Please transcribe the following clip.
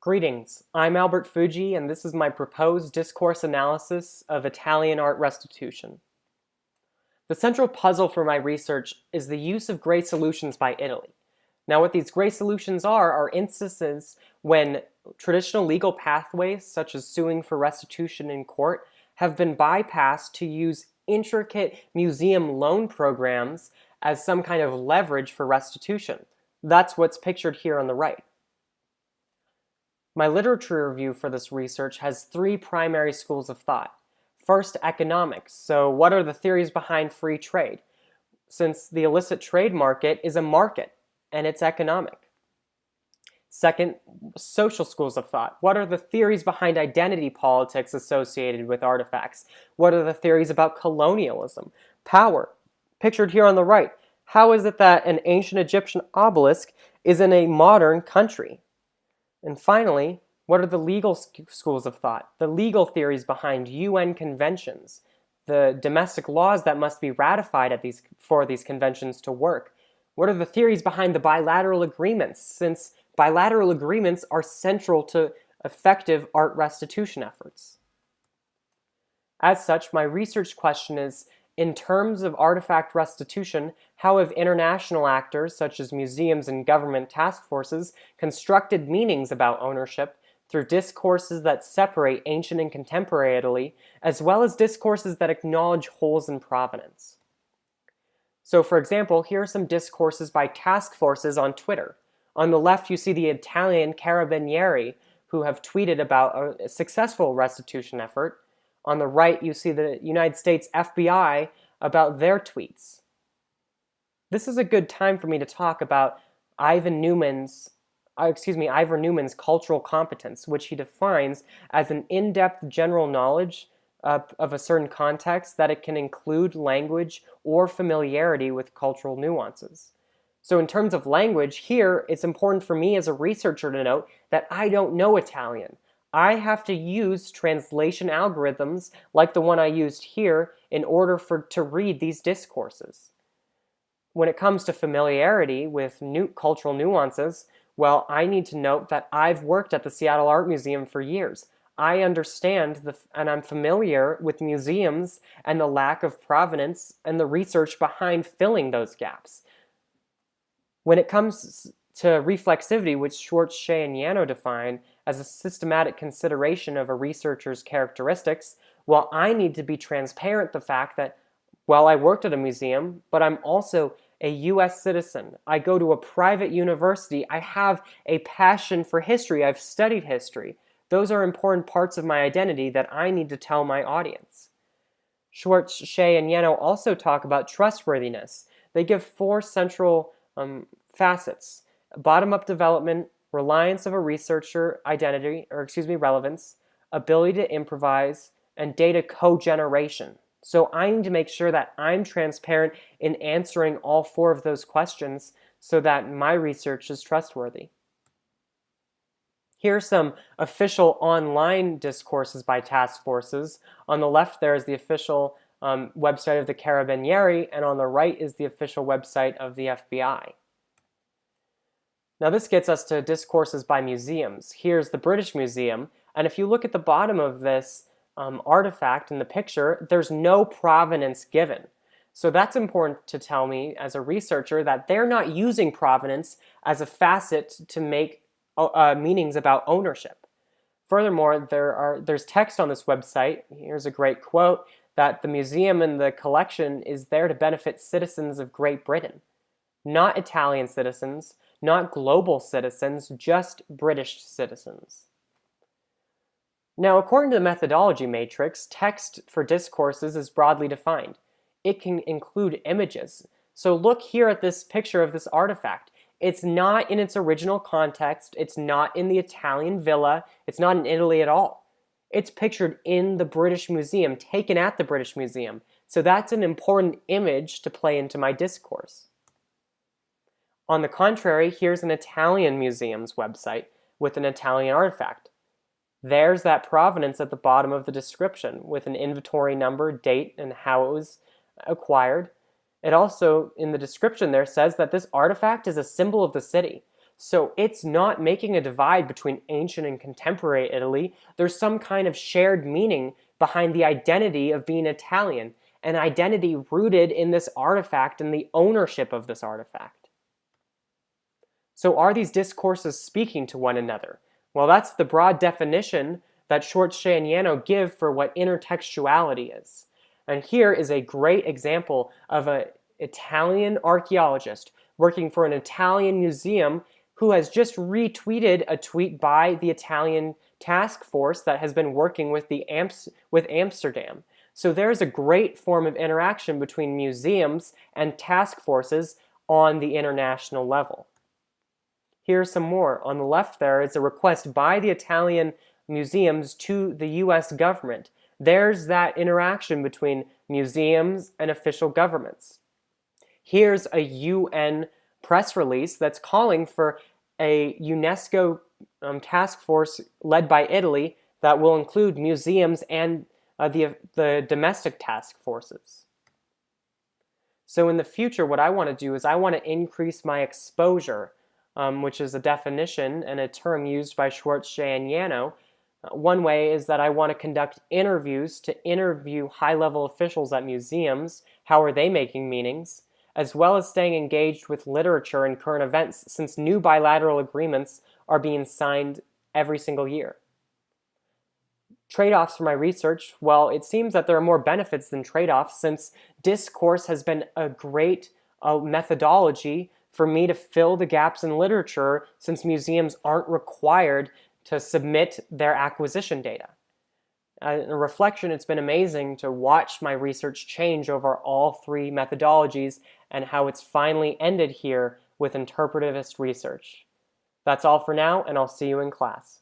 Greetings, I'm Albert Fujii, and this is my proposed discourse analysis of Italian art restitution. The central puzzle for my research is the use of gray solutions by Italy. Now, what these gray solutions are instances when traditional legal pathways, such as suing for restitution in court, have been bypassed to use intricate museum loan programs as some kind of leverage for restitution. That's what's pictured here on the right. My literature review for this research has three primary schools of thought. First, economics. So what are the theories behind free trade? Since the illicit trade market is a market, and it's economic. Second, social schools of thought. What are the theories behind identity politics associated with artifacts? What are the theories about colonialism, power? Pictured here on the right, how is it that an ancient Egyptian obelisk is in a modern country? And finally, what are the legal schools of thought? The legal theories behind UN conventions, the domestic laws that must be ratified for these conventions to work. What are the theories behind the bilateral agreements, since bilateral agreements are central to effective art restitution efforts? As such, my research question is, in terms of artifact restitution, how have international actors, such as museums and government task forces, constructed meanings about ownership through discourses that separate ancient and contemporary Italy, as well as discourses that acknowledge holes in provenance? So, for example, here are some discourses by task forces on Twitter. On the left, you see the Italian Carabinieri, who have tweeted about a successful restitution effort. On the right, you see the United States FBI about their tweets. This is a good time for me to talk about Ivor Newman's cultural competence, which he defines as an in-depth general knowledge of a certain context that it can include language or familiarity with cultural nuances. So in terms of language, here it's important for me as a researcher to note that I don't know Italian. I have to use translation algorithms like the one I used here in order to read these discourses. When it comes to familiarity with cultural nuances, well, I need to note that I've worked at the Seattle Art Museum for years. I understand and I'm familiar with museums and the lack of provenance and the research behind filling those gaps. When it comes to reflexivity, which Schwartz, Shea, and Yano define as a systematic consideration of a researcher's characteristics, well, I need to be transparent the fact that, well, I worked at a museum, but I'm also a U.S. citizen. I go to a private university. I have a passion for history. I've studied history. Those are important parts of my identity that I need to tell my audience. Schwartz, Shea, and Yano also talk about trustworthiness. They give four central facets: bottom-up development, reliance of a researcher, relevance, ability to improvise, and data co-generation. So I need to make sure that I'm transparent in answering all four of those questions so that my research is trustworthy. Here are some official online discourses by task forces. On the left there is the official website of the Carabinieri, and on the right is the official website of the FBI. Now this gets us to discourses by museums. Here's the British Museum, and if you look at the bottom of this artifact in the picture, there's no provenance given. So that's important to tell me as a researcher that they're not using provenance as a facet to make meanings about ownership. Furthermore, there's text on this website. Here's a great quote, that the museum and the collection is there to benefit citizens of Great Britain, not Italian citizens, not global citizens, just British citizens. Now, according to the methodology matrix, text for discourses is broadly defined. It can include images. So look here at this picture of this artifact. It's not in its original context. It's not in the Italian villa. It's not in Italy at all. It's pictured in the British Museum, taken at the British Museum. So that's an important image to play into my discourse. On the contrary, here's an Italian museum's website with an Italian artifact. There's that provenance at the bottom of the description with an inventory number, date, and how it was acquired. It also, in the description there, says that this artifact is a symbol of the city. So it's not making a divide between ancient and contemporary Italy. There's some kind of shared meaning behind the identity of being Italian, an identity rooted in this artifact and the ownership of this artifact. So are these discourses speaking to one another? Well, that's the broad definition that Schwartz-Shea and Yano give for what intertextuality is. And here is a great example of an Italian archaeologist working for an Italian museum who has just retweeted a tweet by the Italian task force that has been working with Amsterdam. So there's a great form of interaction between museums and task forces on the international level. Here's some more. On the left there is a request by the Italian museums to the US government. There's that interaction between museums and official governments. Here's a UN press release that's calling for a UNESCO task force led by Italy that will include museums and the domestic task forces. So in the future, what I want to do is I want to increase my exposure, which is a definition and a term used by Schwartz-Shea and Yano. One way is that I want to conduct interviews to interview high-level officials at museums. How are they making meanings? As well as staying engaged with literature and current events, since new bilateral agreements are being signed every single year. Trade-offs for my research, well, it seems that there are more benefits than trade-offs, since discourse has been a great methodology for me to fill the gaps in literature, since museums aren't required to submit their acquisition data. In reflection, it's been amazing to watch my research change over all three methodologies and how it's finally ended here with interpretivist research. That's all for now, and I'll see you in class.